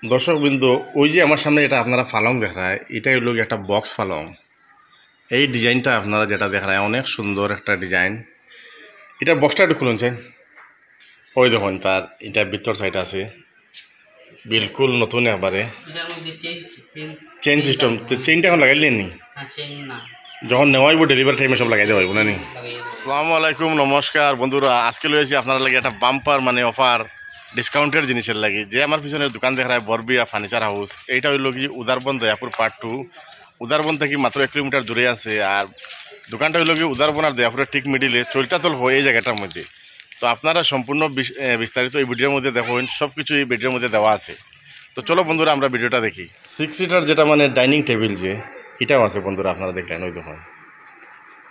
দর্শকবৃন্দ, ওই যে আমার সামনে এটা আপনারা পালং দেখায়, এটাই হলো গিয়ে একটা বক্স পালং। এই ডিজাইনটা আপনারা যেটা দেখায় অনেক সুন্দর একটা ডিজাইন। এটার বক্সটা একটু খুলুনছেন, ওই দেখুন তার এটা ভিতর সাইড আছে, বিলকুল নতুন একবারে চেইন সিস্টেম। তো চেইনটা এখন লাগাইলেন নি? যখন নেওয়া হইব ডেলিভারি টাইমে সব লাগাই দেওয়া হইব না নি? আসসালামু আলাইকুম, নমস্কার বন্ধুরা। আজকে লয়েছি আপনারা লাগে একটা বাম্পার মানে অফার ডিসকাউন্টের জিনিসের লাগে। যে আমার পিছনে দোকান দেখায় বরবিয়া ফার্নিচার হাউস, এইটা হইল কি উদারবন দয়াপুর পার্ট 2। উদারবন থেকে মাত্র 1 কিলোমিটার দূরে আছে। আর দোকানটা হইল কি উদারবন আর দয়াপুরের ঠিক মিডিলে চলটাচল হয় এই জায়গাটার মধ্যে। তো আপনারা সম্পূর্ণ বিস্তারিত এই ভিডিওর মধ্যে দেখুন, সব কিছু এই ভিডিওর মধ্যে দেওয়া আছে। তো চলো বন্ধুরা আমরা ভিডিওটা দেখি। 6 সিটার যেটা মানে ডাইনিং টেবিল যে এটাও আছে বন্ধুরা, আপনারা দেখলেন ওই দেখুন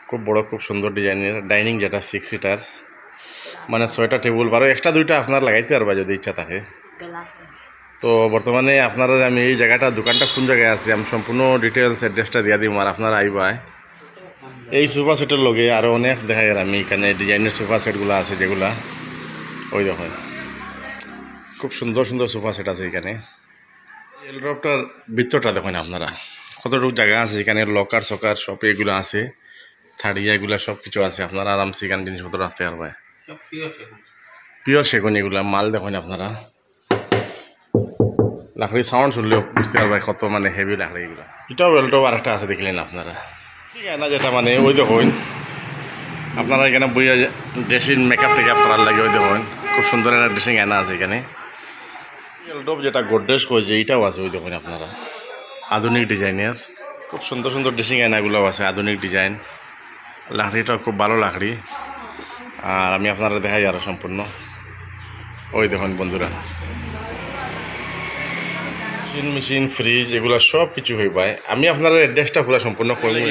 খুব বড় খুব সুন্দর ডিজাইনের ডাইনিং, যেটা 6 সিটার মানে 6টা টেবিল, বারো এক্সট্রা 2টা আপনার লাগাইতে পারবা যদি ইচ্ছা থাকে। তো বর্তমানে আপনারা আমি এই জায়গাটা দোকানটা কোন জায়গায় আছে আমি সম্পূর্ণ ডিটেলস অ্যাড্রেসটা দিয়ে দিব, আর আপনারা আইবায় এই সোফা সেটের লগে আরও অনেক দেখাই। আর আমি এখানে ডিজাইনের সোফা সেটগুলো আছে যেগুলা ওই দেখুন খুব সুন্দর সুন্দর সোফা সেট আছে এখানে। এলড্রপটার ভিতরটা দেখুন আপনারা কতটুকু জায়গা আছে, এখানে লকার সকার সব এগুলো আছে, থাড়িয়া এগুলা সব কিছু আছে। আপনারা আরামসে এখানে জিনিসপত্র রাখতে পারবে। পিওর সেগুন এগুলা মাল দেখুন আপনারা, লাকড়ি সাউন্ড শুনলেও বুঝতে পারবে কত মানে হেভি লাকড়ি এগুলো। এটাও ওয়েলটপ আর একটা আছে দেখলেন আপনারা, ঠিক আছে না? যেটা মানে ওই দেখুন আপনারা এখানে বইয়া ড্রেসিং মেকআপ টেকআপ করার লাগে ওই দেখুন খুব সুন্দর একটা ড্রেসিং আয়না আছে এখানে। ওয়েলটপ যেটা গোদরেজ করেছে এইটাও আছে ওই দেখুন আপনারা, আধুনিক ডিজাইনের খুব সুন্দর সুন্দর ড্রেসিং আয়নাগুলোও আছে আধুনিক ডিজাইন। লাকড়িটাও খুব ভালো লাকড়ি। আর আমি আপনারা দেখাই আরও সম্পূর্ণ ওই দেখুন বন্ধুরা, মেশিন ফ্রিজ এগুলো সব কিছু হয়ে পায়। আমি আপনার অ্যাড্রেসটা পুরো সম্পূর্ণ করি।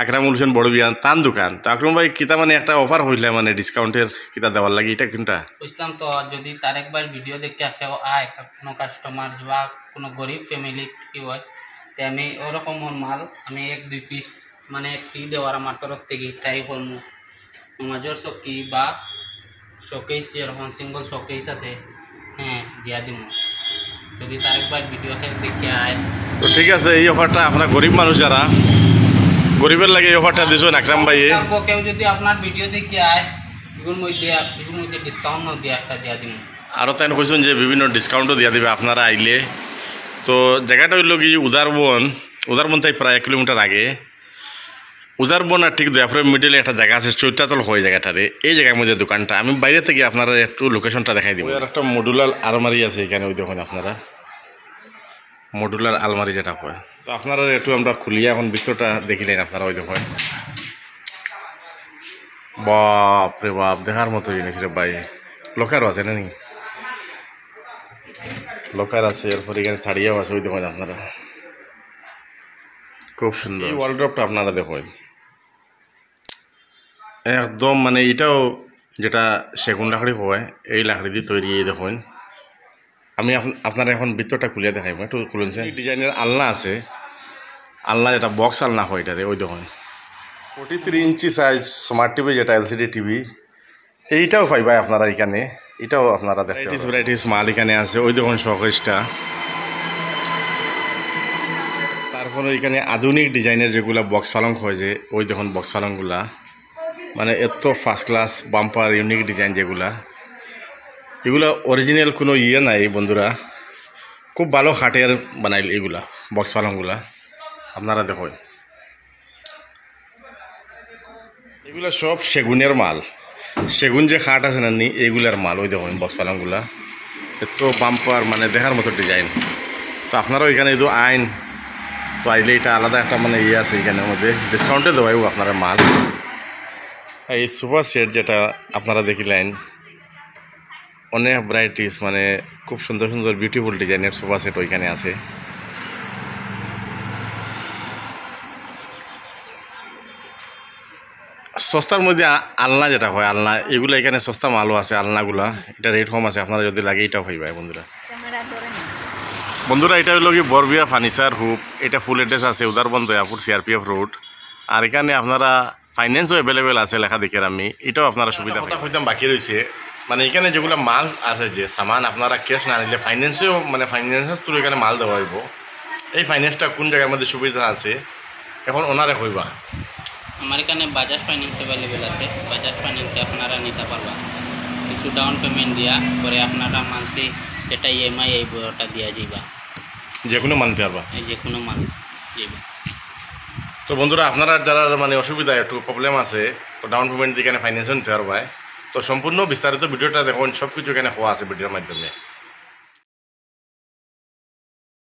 আকরামুল হোসেন বড়বিয়ান তান দোকান। তো আকরাম ভাই কিতা মানে একটা অফার হইলে মানে ডিসকাউন্টের কিতা দেওয়ার লাগে, এটা কোনটা বুঝলাম? তো যদি তার একবার ভিডিও দেখতে আসে আয় কোনো কাস্টমার বা কোনো গরিব ফ্যামিলি কি হয়, তো আমি ওরকম মাল আমি 1-2 পিস মানে ফ্রি দেওয়ার আমার তরফ থেকে ট্রাই করবো। নমাজর চকি বা শোকেস যেরকম সিঙ্গল শোকেস আছে, হ্যাঁ দিয়া দিব যদি তার একবার ভিডিও দেখতে আয়। তো ঠিক আছে, এই অফারটা আপনার গরিব মানুষ যারা গরিবের লাগে এই অফারটা দিছো আকরাম ভাই। কেউ যদি আপনার ভিডিও দেখতে আয় এগুলোর মধ্যে ডিসকাউন্ট দিয়ে একটা দিয়া দিব। আরও তাই কইছেন যে বিভিন্ন ডিসকাউন্টও দিয়া দিবে আপনারা আইলে। তো জায়গাটা হইল কি উদারবন তাই প্রায় 1 কিলোমিটার আগে। উদারবন আর ঠিক দয়াপুরের মিডিলে একটা জায়গা আছে চৈতাতল হয় জায়গাটারে, এই জায়গার মধ্যে দোকানটা। আমি বাইরে থেকে আপনারা একটু লোকেশনটা দেখাই দিব। আর একটা মডুলার আলমারি আছে এখানে ওই দেখুন আপনারা, মডুলার আলমারি যেটা হয়। তো আপনারা একটু আমরা খুলিয়ে এখন ভিতরটা দেখিলেন আপনারা ওই দেখুন, বাপ রে বাপ দেখার মতো জিনিস রে ভাই। লোকারও আছে নানি, লোকার আছে, এরপর এখানে থাড়িয়াও আছে ওই দেখুন আপনারা খুব সুন্দর। এই ওয়ার্লড্রপটা আপনারা দেখুন একদম মানে এটাও যেটা সেগুন লাকড়ি হয় এই লাকড়ি দিয়ে তৈরি। এই দেখুন আমি আপনারা এখন ভিতরটা খুলে দেখাইব, একটু খুলুনছে। ডিজাইনের আলনা আছে, আলনা যেটা বক্স আলনা হয় এটারে ওই দেখুন 43 ইঞ্চি সাইজ স্মার্ট টিভি যেটা এলসিডি টিভি, এইটাও পাইবা আপনারা এখানে। এটাও আপনারা দেখতে ভ্যারাইটিস মাল এখানে আছে ওই দেখুন শোকেসটা। তারপরে এখানে আধুনিক ডিজাইনের যেগুলা বক্স পালং হয় যে ওই দেখুন বক্স পালংগুলা মানে এত first class bumper unique design যেগুলা, এগুলা অরিজিনাল কোনো ইয়ে নাই বন্ধুরা, খুব ভালো খাটের বানাইল এগুলা বক্স পালংগুলা। আপনারা দেখুন এগুলা সব সেগুনের মাল, সেগুন যে খাট আছে না নি এইগুলার মাল ওই দেখুন বক্স পালংগুলা এত বাম্পার মানে দেখার মতো ডিজাইন। তো আপনারাও এখানে যদি আইন তো আইলে এটা আলাদা একটা মানে ইয়ে আছে এখানের মধ্যে ডিসকাউন্টে দেওয়াইব আপনারা মাল। এই সোফা সেট যেটা আপনারা দেখিলেন অনেক ভ্যারাইটিস মানে খুব সুন্দর সুন্দর বিউটিফুল ডিজাইনের সোফা সেট ওইখানে আছে। সস্তার মধ্যে আলনা যেটা হয় আলনা এগুলো এখানে সস্তা মালও আছে, আলনাগুলা এটা রেট কম আছে, আপনারা যদি লাগে এটাও পাইবা বন্ধুরা। এটা হলো কি বরবিয়া ফার্নিচার হুপ, এটা ফুল অ্যাড্রেস আছে উদারবন দয়াপুর CRPF রোড। আর এখানে আপনারা ফাইন্যান্সও অ্যাভেলেবেল আছে লেখা দেখে আমি, এটাও আপনারা সুবিধা কথা কইতাম বাকি রয়েছে। মানে এখানে যেগুলো মাল আছে যে সামান আপনারা ক্যাশ না নিলে ফাইন্যান্সেও মানে ফাইন্যান্সের থ্রু এখানে মাল দেওয়া হইব। এই ফাইন্যান্সটা কোন জায়গার মধ্যে সুবিধা আছে এখন ওনারে কইবা। আমার এখানে বাজাজ ফাইন্যান্স অ্যাভেলেবেল আছে, বাজাজ ফাইন্যান্সে আপনারা নিতে পারবেন। কিছু ডাউন পেমেন্ট দিয়া পরে আপনারা মান্থলি যেটা ইএমআই এই ওটা দিয়া যাইবা, যে কোনো মানতে পারবা। এই যে কোনো মাল যাইবা। তো বন্ধুরা আপনারা যারা মানে অসুবিধা একটু প্রবলেম আছে তো ডাউন পেমেন্ট দিয়ে এখানে ফাইন্যান্সও নিতে পারবা। তো সম্পূর্ণ বিস্তারিত ভিডিওটা দেখুন, সব কিছু এখানে হওয়া আছে ভিডিওর মাধ্যমে।